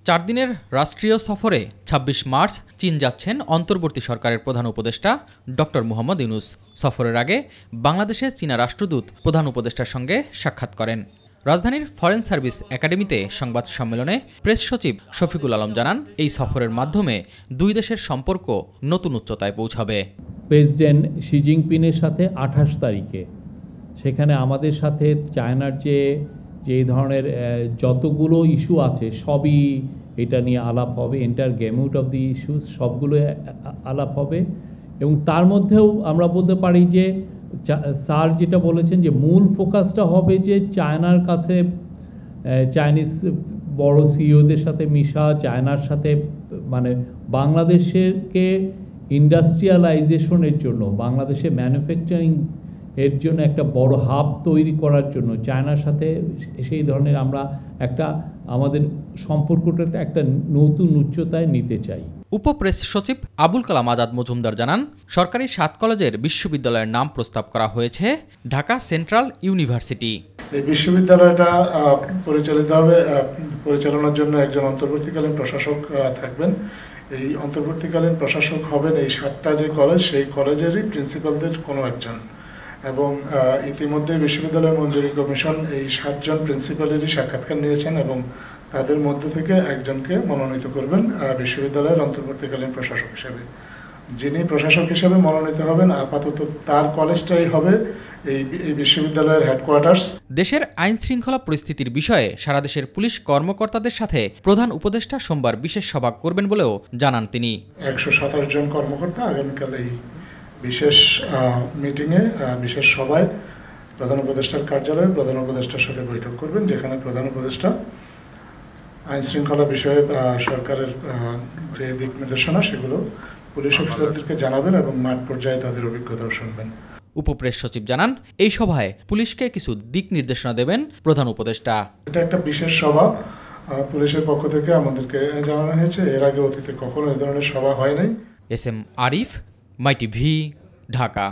4 দিনের রাষ্ট্রীয় সফরে ২৬ মার্চ চীন যাচ্ছেন অন্তর্বর্তী সরকারের প্রধান উপদেষ্টা ডক্টর মুহাম্মদ ইউনূস। সফরের আগে বাংলাদেশে চীনা রাষ্ট্রদূত প্রধান উপদেষ্টার সঙ্গে সাক্ষাৎ করেন। রাজধানীর ফরেন সার্ভিস একাডেমিতে সংবাদ সম্মেলনে প্রেস সচিব শফিকুল আলম জানান, এই সফরের মাধ্যমে দুই দেশের সম্পর্ক নতুন উচ্চতায় পৌঁছাবে। প্রেসিডেন্ট শি জিনপিংয়ের সাথে 28 তারিখে সেখানে আমাদের সাথে চায়নার যে ধরনের যতগুলো ইস্যু আছে সবই এটা নিয়ে আলাপ হবে। এন্টার গেমিউট অফ দি ইস্যুস সবগুলো আলাপ হবে এবং তার মধ্যেও আমরা বলতে পারি যে স্যার যেটা বলেছেন যে মূল ফোকাসটা হবে যে চায়নার কাছে চাইনিজ বড় সিইওদের সাথে মিশা, চায়নার সাথে মানে বাংলাদেশকে ইন্ডাস্ট্রিয়ালাইজেশনের জন্য, বাংলাদেশে ম্যানুফ্যাকচারিং এর জন্য একটা বড় হাব তৈরি করার জন্য চায়নার সাথে সেই ধরনের আমরা একটা আমাদের সম্পর্কটা একটা নতুন উচ্চতায় নিতে চাই। উপপ্রেস সচিব আবুল কালাম আজাদ মজুমদার জানান, সরকারি 7 কলেজের বিশ্ববিদ্যালয়ের নাম প্রস্তাব করা হয়েছে ঢাকা সেন্ট্রাল ইউনিভার্সিটি। এই বিশ্ববিদ্যালয়টা পরিচালনার জন্য একজন অন্তর্বর্তীকালীন প্রশাসক থাকবেন। এই অন্তর্বর্তীকালীন প্রশাসক হবেন এই 7টা যে কলেজ, সেই কলেজেরই প্রিন্সিপালদের কোনো একজন, এবং ইতিমধ্যে বিশ্ববিদ্যালয় মঞ্জুরি কমিশন এই 7 জন প্রিন্সিপালেরই সাক্ষাৎকার নিয়েছেন এবং তাদের মধ্য থেকে একজনকে মনোনীত করবেন বিশ্ববিদ্যালয়ের অন্তর্বর্তীকালীন প্রশাসক হিসেবে। যিনি প্রশাসক হিসেবে মনোনীত হবেন আপাতত তার কলেজটাই হবে এই বিশ্ববিদ্যালয়ের হেডকোয়ার্টার্স। দেশের আইন শৃঙ্খলা পরিস্থিতির বিষয়ে সারা দেশের পুলিশ কর্মকর্তাদের সাথে প্রধান উপদেষ্টা সোমবার বিশেষ সভা করবেন বলেও জানান তিনি। 127 জন কর্মকর্তা আগামীকাল এই বিশেষ মিটিংয়ে, বিশেষ সভায় প্রধান উপদেষ্টার কার্যালয়ে প্রধান উপদেষ্টার সাথে বৈঠক করবেন, যেখানে প্রধান উপদেষ্টা আইন শৃঙ্খলা বিষয়ে সরকারের যে দিক নির্দেশনা সেগুলো পুলিশ অফিসারদেরকে জানাবেন এবং মাঠ পর্যায়ে তাদের অভিজ্ঞতাও শুনবেন। উপপ্রেস সচিব জানান, এই সভায় পুলিশকে কিছু দিক নির্দেশনা দেবেন প্রধান উপদেষ্টা। এটা একটা বিশেষ সভা পুলিশের পক্ষ থেকে আমাদেরকে জানানো হয়েছে। এর আগে অতীতে কখনো এই ধরনের সভা হয় নাই। এস এম আরিফ, মাই টিভি, ঢাকা।